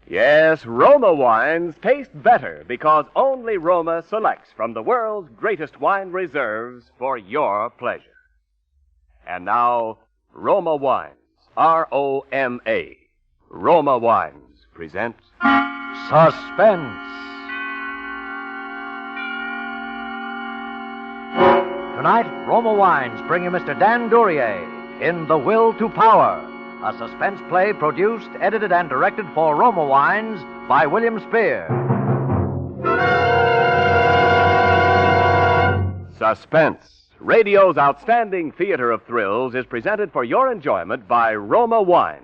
Yes, Roma wines taste better because only Roma selects from the world's greatest wine reserves for your pleasure. And now, Roma Wines, R-O-M-A. Roma Wines present Suspense. Tonight, Roma Wines bring you Mr. Dan Duryea in The Will to Power, a suspense play produced, edited, and directed for Roma Wines by William Spear. Suspense, radio's outstanding theater of thrills, is presented for your enjoyment by Roma Wines.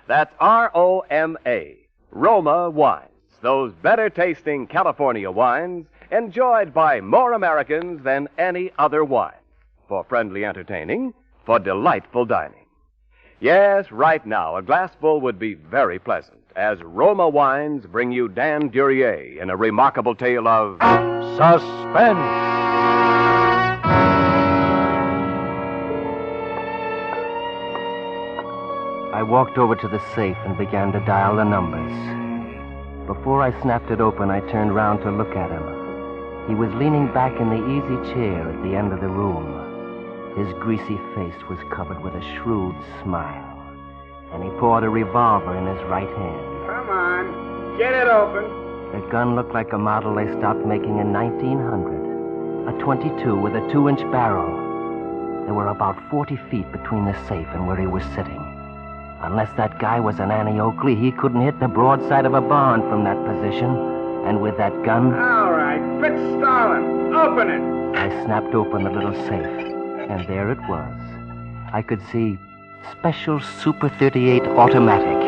That's R-O-M-A, Roma Wines, those better-tasting California wines enjoyed by more Americans than any other wine, for friendly entertaining, for delightful dining. Yes, right now, a glassful would be very pleasant, as Roma Wines bring you Dan Duryea in a remarkable tale of Suspense. I walked over to the safe and began to dial the numbers. Before I snapped it open, I turned round to look at him. He was leaning back in the easy chair at the end of the room. His greasy face was covered with a shrewd smile, and he poured a revolver in his right hand. Come on, get it open. The gun looked like a model they stopped making in 1900, a .22 with a 2-inch barrel. There were about 40 feet between the safe and where he was sitting. Unless that guy was an Annie Oakley, he couldn't hit the broadside of a barn from that position. And with that gun... All right, quit stalling. Open it. I snapped open the little safe, and there it was. I could see Special Super 38 Automatic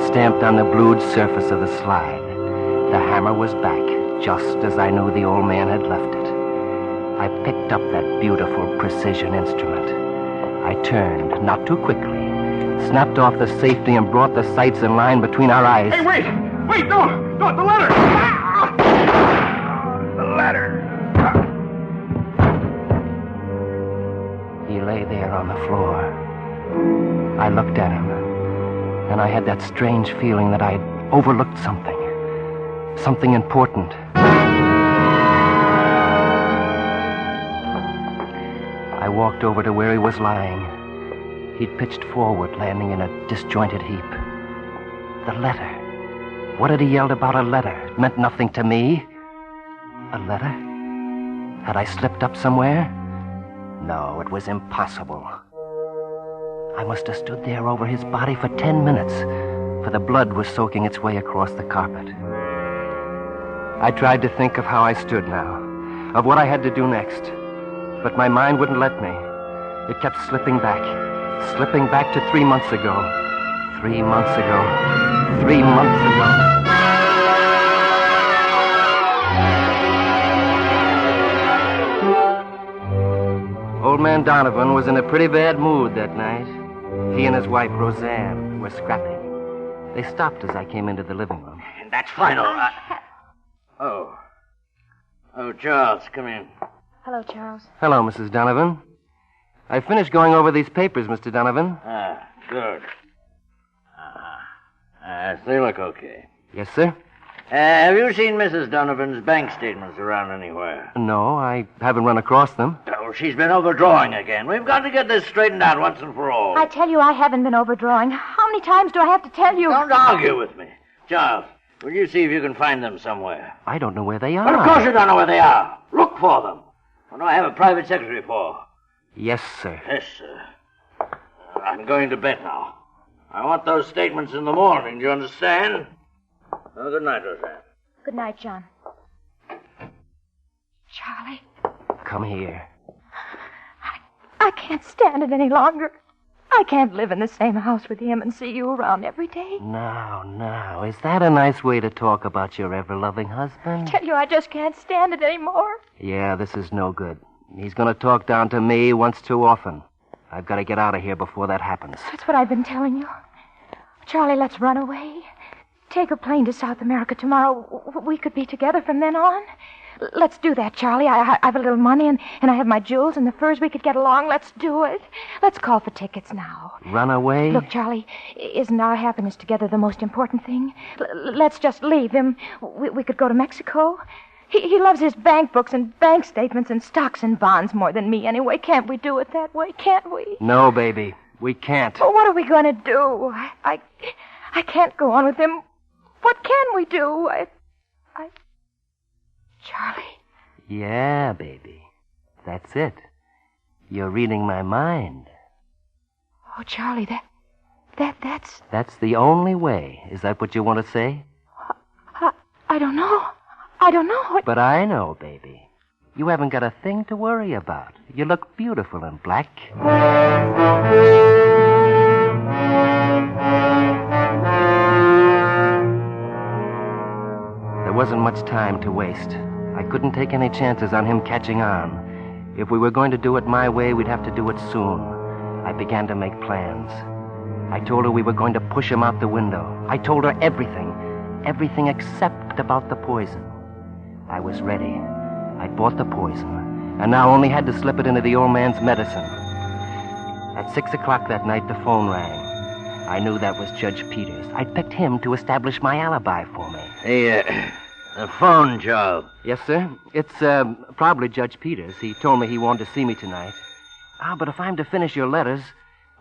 stamped on the blued surface of the slide. The hammer was back, just as I knew the old man had left it. I picked up that beautiful precision instrument. I turned, not too quickly, snapped off the safety and brought the sights in line between our eyes. Hey, wait! Wait, don't! The letter! The letter! He lay there on the floor. I looked at him, and I had that strange feeling that I'd overlooked something. Something important. I walked over to where he was lying. He'd pitched forward, landing in a disjointed heap. The letter. What had he yelled about a letter? It meant nothing to me. A letter? Had I slipped up somewhere? No, it was impossible. I must have stood there over his body for 10 minutes, for the blood was soaking its way across the carpet. I tried to think of how I stood now, of what I had to do next, but my mind wouldn't let me. It kept slipping back to 3 months ago. 3 months ago. 3 months ago. Old man Donovan was in a pretty bad mood that night. He and his wife, Roseanne, were scrapping. They stopped as I came into the living room. That's final. Oh, Charles, come in. Hello, Charles. Hello, Mrs. Donovan. I finished going over these papers, Mr. Donovan. Good. They look okay. Yes, sir? Have you seen Mrs. Donovan's bank statements around anywhere? No, I haven't run across them. Oh, she's been overdrawing again. We've got to get this straightened out once and for all. I tell you, I haven't been overdrawing. How many times do I have to tell you? Don't argue with me. Charles, will you see if you can find them somewhere? I don't know where they are. Well, of course you don't know where they are. Look for them. What do I have a private secretary for? Yes, sir. Yes, sir. I'm going to bed now. I want those statements in the morning, do you understand? Well, good night, Roseanne. Good night, John. Charlie, Come here. I can't stand it any longer. I can't live in the same house with him and see you around every day. Now, is that a nice way to talk about your ever-loving husband? Tell you, I just can't stand it anymore. Yeah, this is no good. He's going to talk down to me once too often. I've got to get out of here before that happens. That's what I've been telling you. Charlie, let's run away. Take a plane to South America tomorrow. We could be together from then on. Let's do that, Charlie. I have a little money, and I have my jewels and the furs. We could get along. Let's do it. Let's call for tickets now. Run away? Look, Charlie, isn't our happiness together the most important thing? Let's just leave him. We could go to Mexico. He loves his bank books and bank statements and stocks and bonds more than me anyway. Can't we do it that way? Can't we? No, baby. We can't. Well, what are we going to do? I can't go on with him. What can we do? Charlie. Yeah, baby. That's it. You're reading my mind. Oh, Charlie, that's... That's the only way. Is that what you want to say? I don't know. I don't know. But I know, baby. You haven't got a thing to worry about. You look beautiful in black. There wasn't much time to waste. I couldn't take any chances on him catching on. If we were going to do it my way, we'd have to do it soon. I began to make plans. I told her we were going to push him out the window. I told her everything except about the poison. I was ready. I bought the poison, and now only had to slip it into the old man's medicine. At 6 o'clock that night, the phone rang. I knew that was Judge Peters. I picked him to establish my alibi for me. Hey, the phone, Joe. Yes, sir. It's probably Judge Peters. He told me he wanted to see me tonight. But if I'm to finish your letters...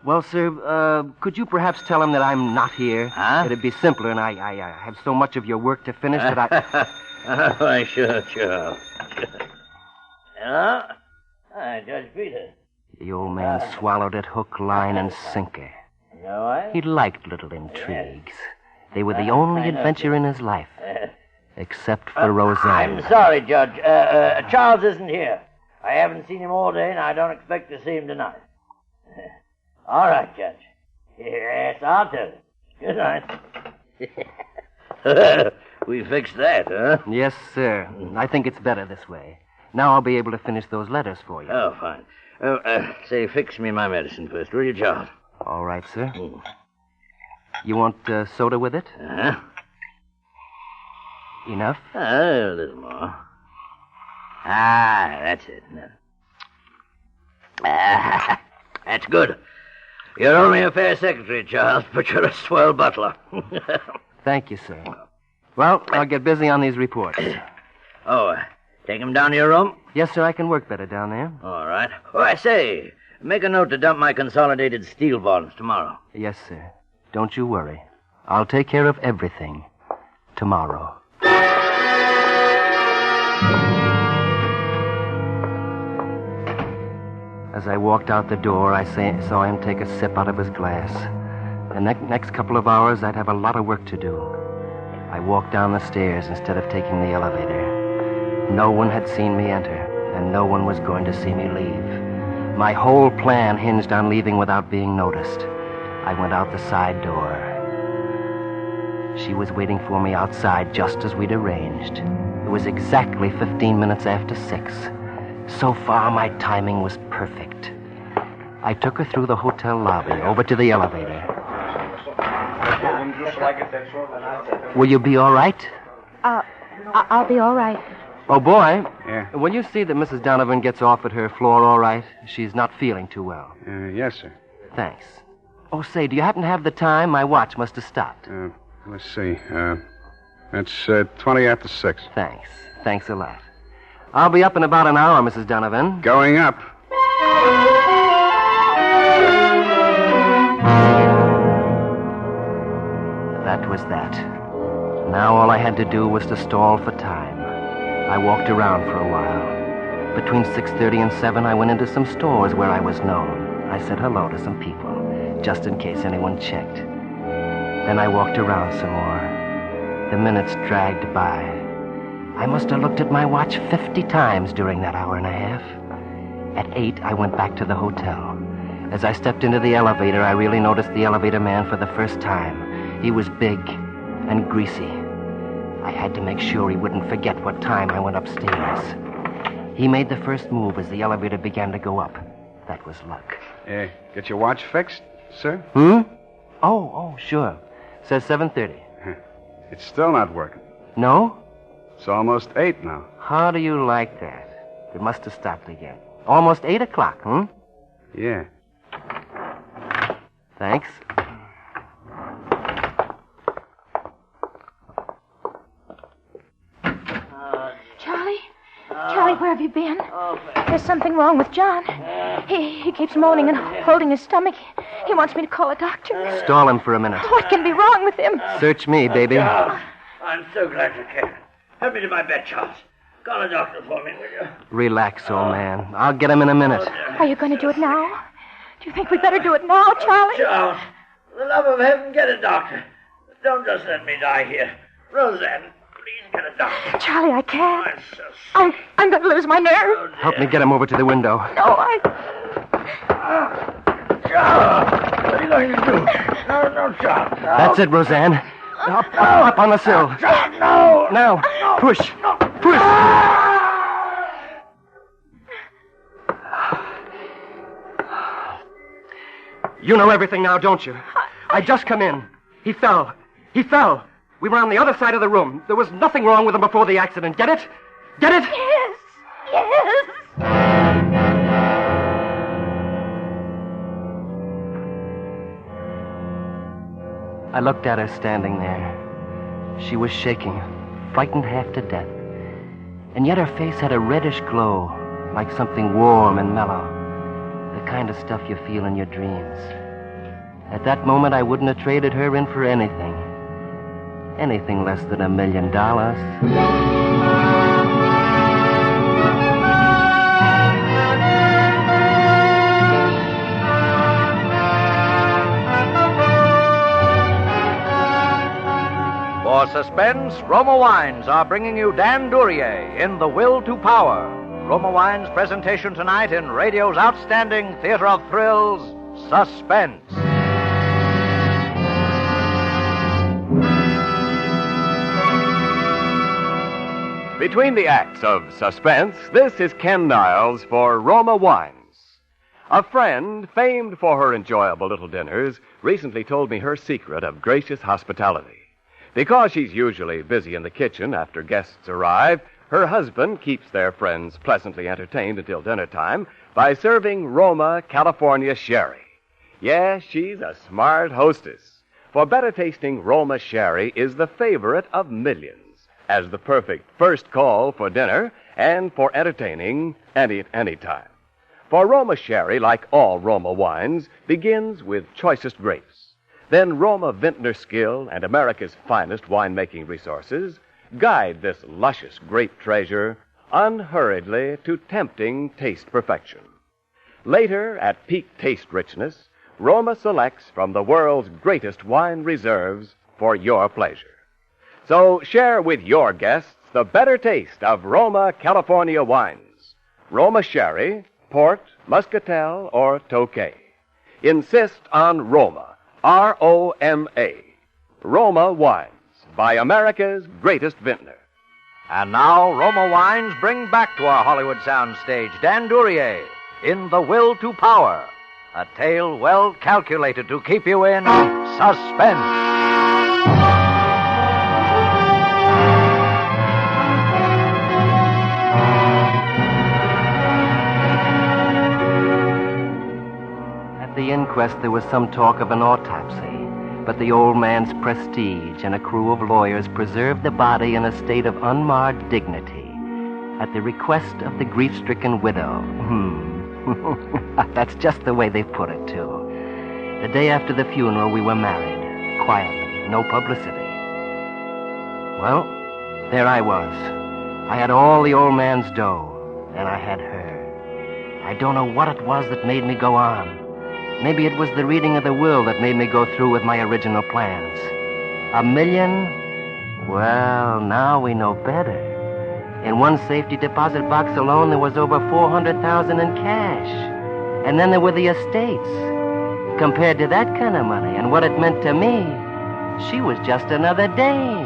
Well, sir, could you perhaps tell him that I'm not here? Huh? It'd be simpler, and I have so much of your work to finish that I... Oh, sure. Hello? Hi, Judge Peters. The old man swallowed it hook, line, and sinker. You know what? He liked little intrigues. They were the only adventure in his life. Except for Roseanne. I'm sorry, Judge. Charles isn't here. I haven't seen him all day, and I don't expect to see him tonight. All right, Judge. Yes, I'll tell you. Good night. We fixed that, huh? Yes, sir. I think it's better this way. Now I'll be able to finish those letters for you. Oh, fine. Say, fix me my medicine first, will you, Charles? All right, sir. You want soda with it? Uh-huh. Enough? A little more. That's it. That's good. You're only a fair secretary, Charles, but you're a swell butler. Thank you, sir. Well, I'll get busy on these reports. Take him down to your room? Yes, sir, I can work better down there. All right. Oh, I say, make a note to dump my consolidated steel bonds tomorrow. Yes, sir. Don't you worry. I'll take care of everything tomorrow. As I walked out the door, I saw him take a sip out of his glass. The next couple of hours, I'd have a lot of work to do. I walked down the stairs instead of taking the elevator. No one had seen me enter, and no one was going to see me leave. My whole plan hinged on leaving without being noticed. I went out the side door. She was waiting for me outside just as we'd arranged. It was exactly 15 minutes after 6. So far, my timing was perfect. I took her through the hotel lobby, over to the elevator. Will you be all right? I'll be all right. Oh, boy. Yeah? Will you see that Mrs. Donovan gets off at her floor all right? She's not feeling too well. Yes, sir. Thanks. Oh, say, do you happen to have the time? My watch must have stopped. Let's see. It's 20 after 6. Thanks. Thanks a lot. I'll be up in about an hour, Mrs. Donovan. Going up. That was that. Now all I had to do was to stall for time. I walked around for a while. Between 6:30 and 7, I went into some stores where I was known. I said hello to some people, just in case anyone checked. Then I walked around some more. The minutes dragged by. I must have looked at my watch 50 times during that hour and a half. At 8, I went back to the hotel. As I stepped into the elevator, I really noticed the elevator man for the first time. He was big and greasy. I had to make sure he wouldn't forget what time I went upstairs. He made the first move as the elevator began to go up. That was luck. Get your watch fixed, sir? Oh, sure. Says 7:30. It's still not working. No? It's almost 8 now. How do you like that? It must have stopped again. Almost 8 o'clock, Yeah. Thanks. Charlie, where have you been? There's something wrong with John. He keeps moaning and holding his stomach. He wants me to call a doctor. Stall him for a minute. What can be wrong with him? Search me, baby. Charles, I'm so glad you came. Help me to my bed, Charles. Call a doctor for me, will you? Relax, old man. I'll get him in a minute. Are you going to do it now? Do you think we better do it now, Charlie? Charles, for the love of heaven, get a doctor. Don't just let me die here. Roseanne, please get a doctor. Charlie, I can't. I'm so sick. I'm going to lose my nerve. Help me get him over to the window. No, Charles, what are you going to do? No, Charles. No. That's it, Roseanne. Up on the sill. Charles, no. Now, push. Push. You know everything now, don't you? I just come in. He fell. We were on the other side of the room. There was nothing wrong with him before the accident. Get it? Get it? Yes. I looked at her standing there. She was shaking, frightened half to death. And yet her face had a reddish glow, like something warm and mellow. The kind of stuff you feel in your dreams. At that moment, I wouldn't have traded her in for anything. Anything less than $1 million. For suspense, Roma Wines are bringing you Dan Duryea in The Will to Power. Roma Wines' presentation tonight in radio's outstanding theater of thrills, Suspense. Between the acts of Suspense, this is Ken Niles for Roma Wines. A friend, famed for her enjoyable little dinners, recently told me her secret of gracious hospitality. Because she's usually busy in the kitchen after guests arrive, her husband keeps their friends pleasantly entertained until dinner time by serving Roma, California sherry. Yes, she's a smart hostess. For better-tasting Roma sherry is the favorite of millions as the perfect first call for dinner and for entertaining any time. For Roma sherry, like all Roma wines, begins with choicest grapes. Then Roma vintner skill and America's finest winemaking resources guide this luscious grape treasure unhurriedly to tempting taste perfection. Later, at peak taste richness, Roma selects from the world's greatest wine reserves for your pleasure. So share with your guests the better taste of Roma, California wines. Roma sherry, port, muscatel, or Tokay. Insist on Roma, R-O-M-A. Roma Wines, by America's greatest vintner. And now, Roma Wines bring back to our Hollywood soundstage Dan Duryea in The Will to Power, a tale well calculated to keep you in suspense. At the inquest, there was some talk of an autopsy, but the old man's prestige and a crew of lawyers preserved the body in a state of unmarred dignity at the request of the grief-stricken widow. That's just the way they put it, too. The day after the funeral, we were married, quietly, no publicity. Well, there I was. I had all the old man's dough, and I had her. I don't know what it was that made me go on. Maybe it was the reading of the will that made me go through with my original plans. $1 million? Well, now we know better. In one safety deposit box alone, there was over $400,000 in cash. And then there were the estates. Compared to that kind of money and what it meant to me, she was just another dame.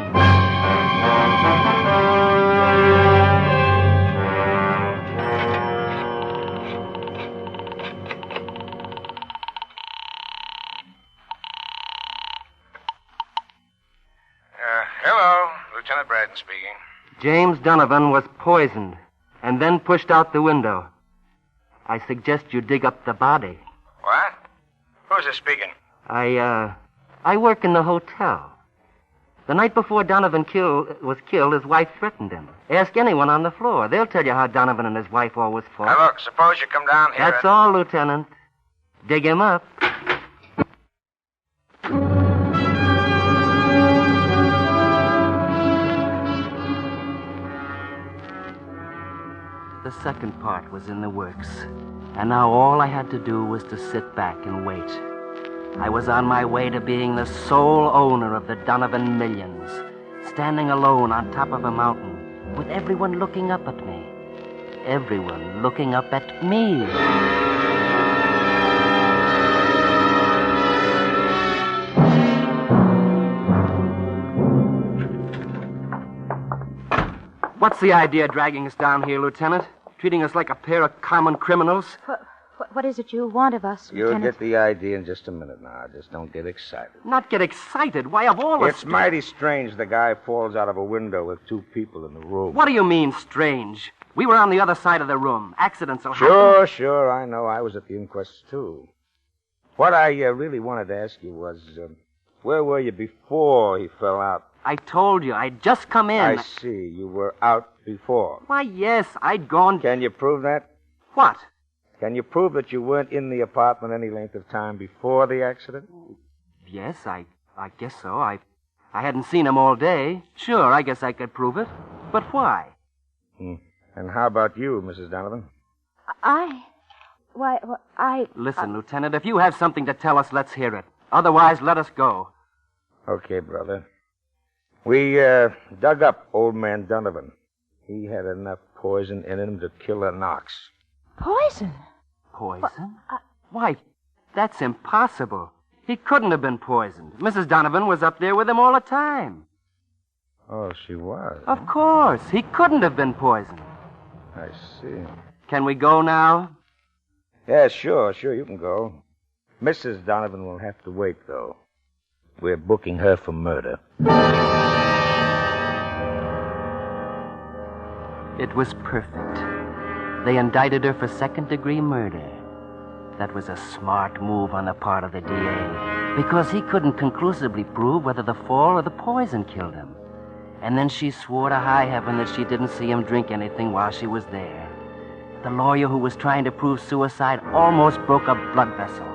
Hello, Lieutenant Braden speaking. James Donovan was poisoned and then pushed out the window. I suggest you dig up the body. What? Who's this speaking? I work in the hotel. The night before Donovan was killed, his wife threatened him. Ask anyone on the floor. They'll tell you how Donovan and his wife always fought. Now, look, suppose you come down here. That's all, Lieutenant. Dig him up. The second part was in the works, and now all I had to do was to sit back and wait. I was on my way to being the sole owner of the Donovan millions, standing alone on top of a mountain, with everyone looking up at me. Everyone looking up at me. What's the idea dragging us down here, Lieutenant? Treating us like a pair of common criminals? What is it you want of us, You'll Lieutenant? get the idea in just a minute now. Just don't get excited. Not get excited? Why, of all It's mighty strange the guy falls out of a window with two people in the room. What do you mean, strange? We were on the other side of the room. Accidents will happen. Sure, I know. I was at the inquest, too. What I really wanted to ask you was, where were you before he fell out? I told you, I'd just come in. I see. You were out before. Why, yes, I'd gone... Can you prove that? What? Can you prove that you weren't in the apartment any length of time before the accident? Yes, I guess so. I hadn't seen him all day. Sure, I guess I could prove it. But why? And how about you, Mrs. Donovan? Listen, Lieutenant, if you have something to tell us, let's hear it. Otherwise, let us go. Okay, brother. We dug up old man Donovan. He had enough poison in him to kill a Knox. Poison? Poison? Why, that's impossible. He couldn't have been poisoned. Mrs. Donovan was up there with him all the time. Oh, she was? Of course. He couldn't have been poisoned. I see. Can we go now? Yeah, sure, you can go. Mrs. Donovan will have to wait, though. We're booking her for murder. It was perfect. They indicted her for second-degree murder. That was a smart move on the part of the DA, because he couldn't conclusively prove whether the fall or the poison killed him. And then she swore to high heaven that she didn't see him drink anything while she was there. The lawyer who was trying to prove suicide almost broke a blood vessel.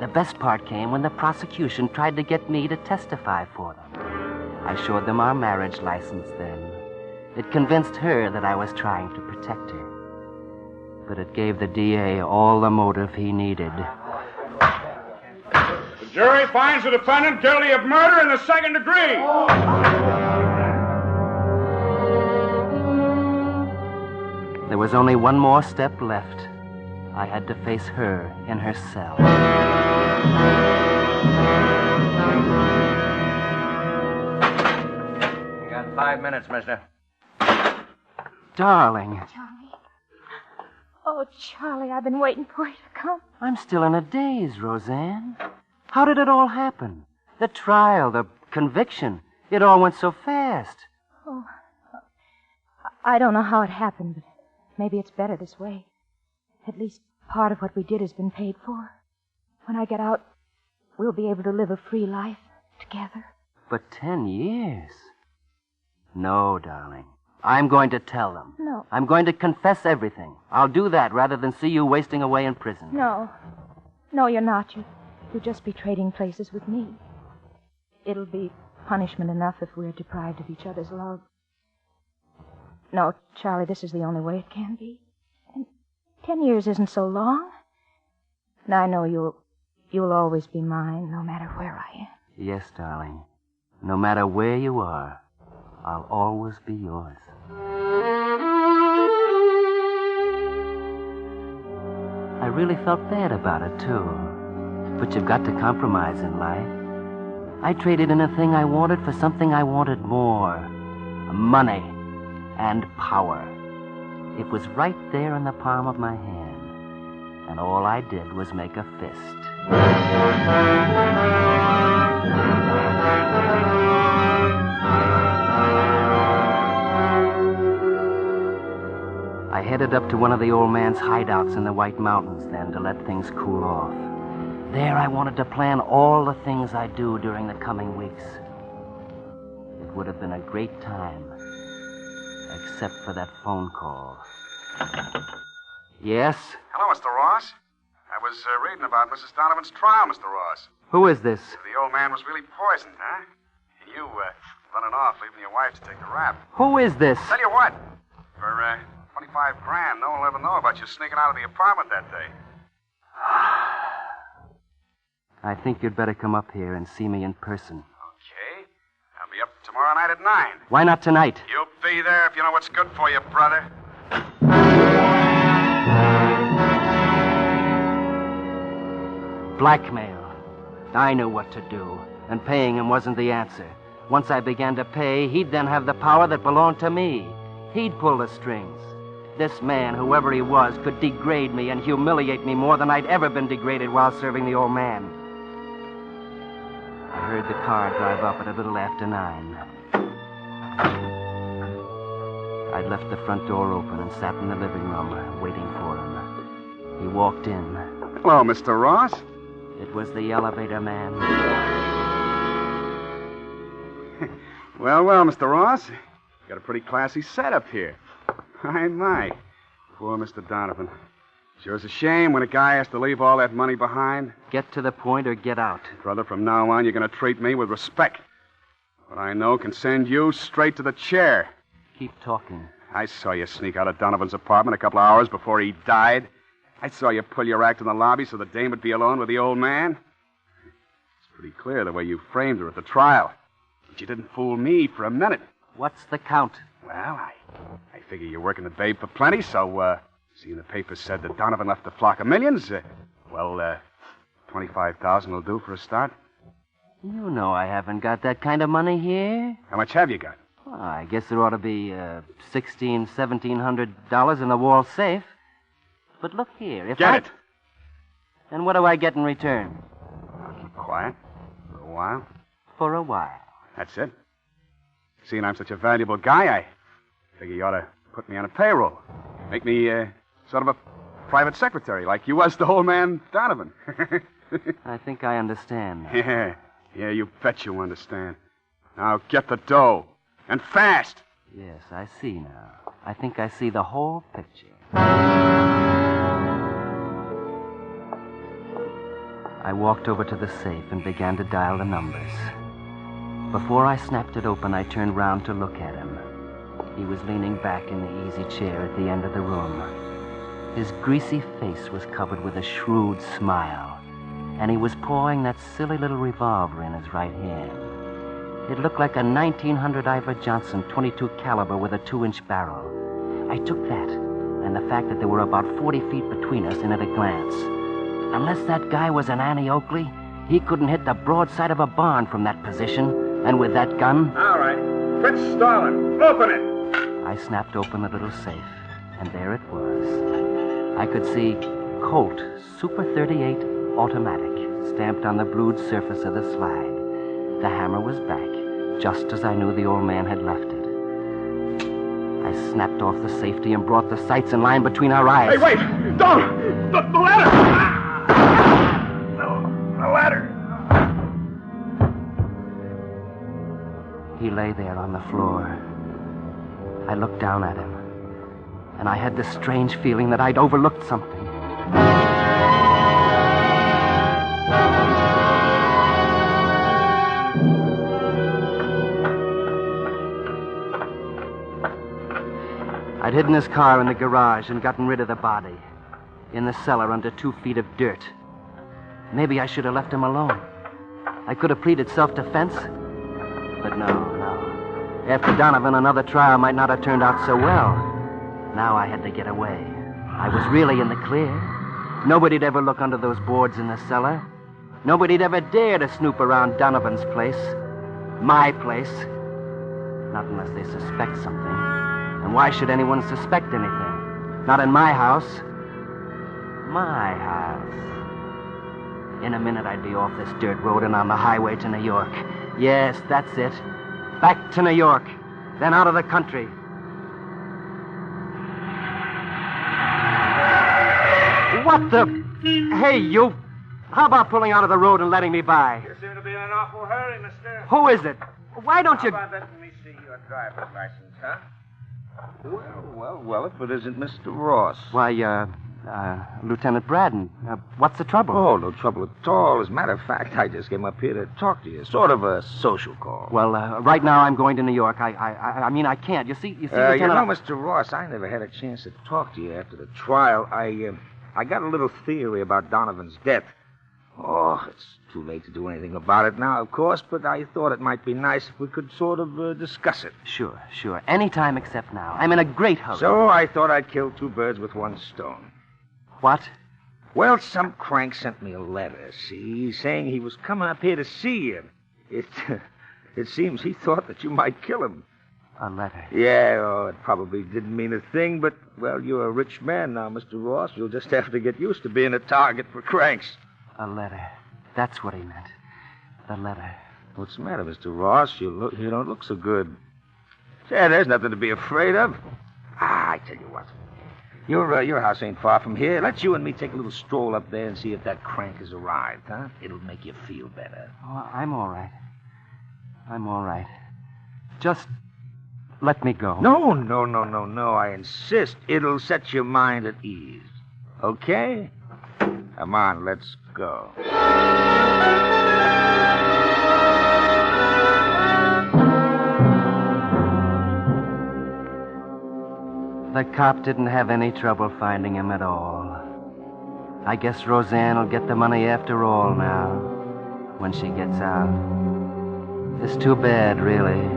The best part came when the prosecution tried to get me to testify for them. I showed them our marriage license then. It convinced her that I was trying to protect her. But it gave the DA all the motive he needed. The jury finds the defendant guilty of murder in the second degree. There was only one more step left. I had to face her in her cell. You got 5 minutes, mister. Darling, Charlie. Oh, Charlie, I've been waiting for you to come. I'm still in a daze, Roseanne. How did it all happen? The trial, the conviction. It all went so fast. Oh, I don't know how it happened, but maybe it's better this way. At least part of what we did has been paid for. When I get out, we'll be able to live a free life together. But 10 years? No, darling. I'm going to tell them. No. I'm going to confess everything. I'll do that rather than see you wasting away in prison. No. No, you're not. You'll just be trading places with me. It'll be punishment enough if we're deprived of each other's love. No, Charlie, this is the only way it can be. And 10 years isn't so long. And I know you'll always be mine, no matter where I am. Yes, darling. No matter where you are, I'll always be yours. I really felt bad about it, too. But you've got to compromise in life. I traded in a thing I wanted for something I wanted more. Money and power. It was right there in the palm of my hand. And all I did was make a fist. headed up to one of the old man's hideouts in the White Mountains then to let things cool off. There I wanted to plan all the things I'd do during the coming weeks. It would have been a great time, except for that phone call. Yes? Hello, Mr. Ross. I was reading about Mrs. Donovan's trial, Mr. Ross. Who is this? The old man was really poisoned, huh? And you, running off, leaving your wife to take the rap. Who is this? Tell you what, for, 25 grand, no one will ever know about you sneaking out of the apartment that day. I think you'd better come up here and see me in person. Okay. I'll be up tomorrow night at 9. Why not tonight? You'll be there if you know what's good for you, brother. Blackmail. I knew what to do, and paying him wasn't the answer. Once I began to pay, he'd then have the power that belonged to me. He'd pull the strings. This man, whoever he was, could degrade me and humiliate me more than I'd ever been degraded while serving the old man. I heard the car drive up at a little after 9. I'd left the front door open and sat in the living room, waiting for him. He walked in. Hello, Mr. Ross. It was the elevator man. Well, Mr. Ross. Got a pretty classy setup here. My. Poor Mr. Donovan. Sure is a shame when a guy has to leave all that money behind. Get to the point or get out. Brother, from now on, you're going to treat me with respect. What I know can send you straight to the chair. Keep talking. I saw you sneak out of Donovan's apartment a couple of hours before he died. I saw you pull your act in the lobby so the dame would be alone with the old man. It's pretty clear the way you framed her at the trial. But you didn't fool me for a minute. What's the count? Well, I figure you're working the babe for plenty, so, seeing the paper said that Donovan left a flock of millions, $25,000 will do for a start. You know I haven't got that kind of money here. How much have you got? Well, I guess there ought to be $1,700 in the wall safe. But look here, if Get it! And what do I get in return? I'll keep quiet for a while. For a while. That's it. Seeing I'm such a valuable guy, I figure you ought to put me on a payroll. Make me sort of a private secretary like you was to old man Donovan. I think I understand. Yeah, you bet you understand. Now get the dough. And fast. Yes, I see now. I think I see the whole picture. I walked over to the safe and began to dial the numbers. Before I snapped it open, I turned round to look at him. He was leaning back in the easy chair at the end of the room. His greasy face was covered with a shrewd smile, and he was pawing that silly little revolver in his right hand. It looked like a 1900 Ivor Johnson .22 caliber with a 2-inch barrel. I took that, and the fact that there were about 40 feet between us in at a glance. Unless that guy was an Annie Oakley, he couldn't hit the broadside of a barn from that position. And with that gun... All right. Fritz Starlin, open it! I snapped open the little safe, and there it was. I could see Colt Super 38 Automatic stamped on the blued surface of the slide. The hammer was back, just as I knew the old man had left it. I snapped off the safety and brought the sights in line between our eyes. Hey, wait! Don't! The ladder! The ladder! He lay there on the floor. I looked down at him, and I had this strange feeling that I'd overlooked something. I'd hidden his car in the garage and gotten rid of the body. In the cellar under 2 feet of dirt. Maybe I should have left him alone. I could have pleaded self-defense. But no. After Donovan, another trial might not have turned out so well. Now I had to get away. I was really in the clear. Nobody'd ever look under those boards in the cellar. Nobody'd ever dare to snoop around Donovan's place. My place. Not unless they suspect something. And why should anyone suspect anything? Not in my house. My house. In a minute, I'd be off this dirt road and on the highway to New York. Yes, that's it. Back to New York. Then out of the country. What the? Hey, you. How about pulling out of the road and letting me by? You seem to be in an awful hurry, mister. Who is it? Why don't you... How about letting me see your driver's license, huh? Well, if it isn't Mr. Ross. Why, Lieutenant Braden, what's the trouble? Oh, no trouble at all. As a matter of fact, I just came up here to talk to you. Sort of a social call. Well, right now I'm going to New York. I mean, I can't. You see, Lieutenant... You know, Mr. Ross, I never had a chance to talk to you after the trial. I got a little theory about Donovan's death. Oh, it's too late to do anything about it now, of course, but I thought it might be nice if we could sort of discuss it. Sure. Anytime except now. I'm in a great hurry. So I thought I'd kill two birds with one stone. What? Well, some crank sent me a letter, see, saying he was coming up here to see you. It seems he thought that you might kill him. A letter? Yeah, it probably didn't mean a thing, but, well, you're a rich man now, Mr. Ross. You'll just have to get used to being a target for cranks. A letter. That's what he meant. The letter. What's the matter, Mr. Ross? You don't look so good. Say, there's nothing to be afraid of. I tell you what. Your house ain't far from here. Let's you and me take a little stroll up there and see if that crank has arrived, huh? It'll make you feel better. Oh, I'm all right. Just let me go. No. I insist. It'll set your mind at ease. Okay? Come on, let's go. The cop didn't have any trouble finding him at all. I guess Roseanne will get the money after all now, when she gets out. It's too bad, really.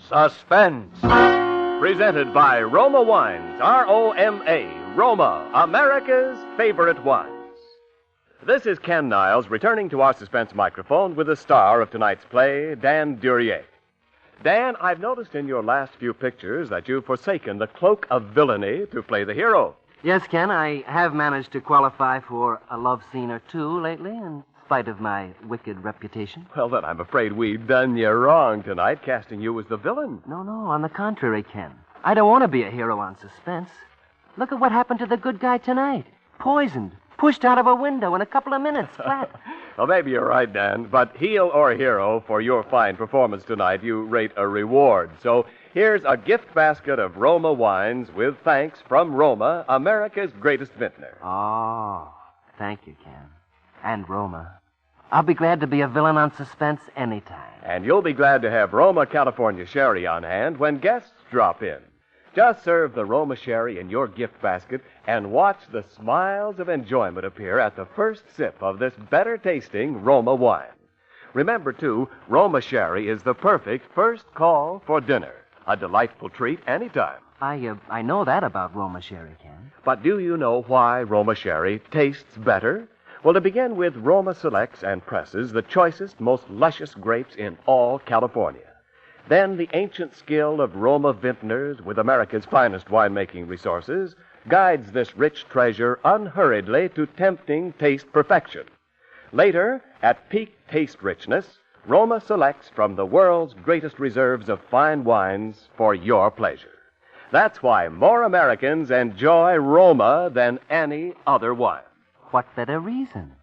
Suspense. Presented by Roma Wines, R-O-M-A, Roma, America's favorite wines. This is Ken Niles returning to our suspense microphone with the star of tonight's play, Dan Duryea. Dan, I've noticed in your last few pictures that you've forsaken the cloak of villainy to play the hero. Yes, Ken, I have managed to qualify for a love scene or two lately, in spite of my wicked reputation. Well, then I'm afraid we've done you wrong tonight, casting you as the villain. No, on the contrary, Ken. I don't want to be a hero on Suspense. Look at what happened to the good guy tonight. Poisoned. Pushed out of a window in a couple of minutes, flat. Well, maybe you're right, Dan, but heel or hero, for your fine performance tonight, you rate a reward. So here's a gift basket of Roma wines with thanks from Roma, America's greatest vintner. Oh, thank you, Ken. And Roma. I'll be glad to be a villain on Suspense anytime. And you'll be glad to have Roma California Sherry on hand when guests drop in. Just serve the Roma Sherry in your gift basket and watch the smiles of enjoyment appear at the first sip of this better-tasting Roma wine. Remember, too, Roma Sherry is the perfect first call for dinner. A delightful treat anytime. I know that about Roma Sherry, Ken. But do you know why Roma Sherry tastes better? Well, to begin with, Roma selects and presses the choicest, most luscious grapes in all California. Then the ancient skill of Roma vintners with America's finest winemaking resources guides this rich treasure unhurriedly to tempting taste perfection. Later, at peak taste richness, Roma selects from the world's greatest reserves of fine wines for your pleasure. That's why more Americans enjoy Roma than any other wine. What better reason?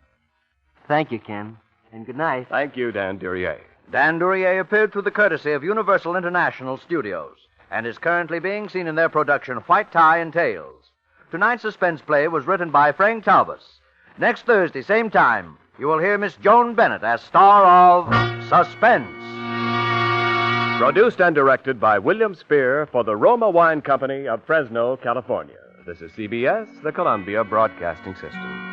Thank you, Ken, and good night. Thank you, Dan Duryea. Dan Duryea appeared through the courtesy of Universal International Studios and is currently being seen in their production White Tie and Tails. Tonight's suspense play was written by Frank Talbus. Next Thursday, same time, you will hear Miss Joan Bennett as star of Suspense. Produced and directed by William Spear for the Roma Wine Company of Fresno, California. This is CBS, the Columbia Broadcasting System.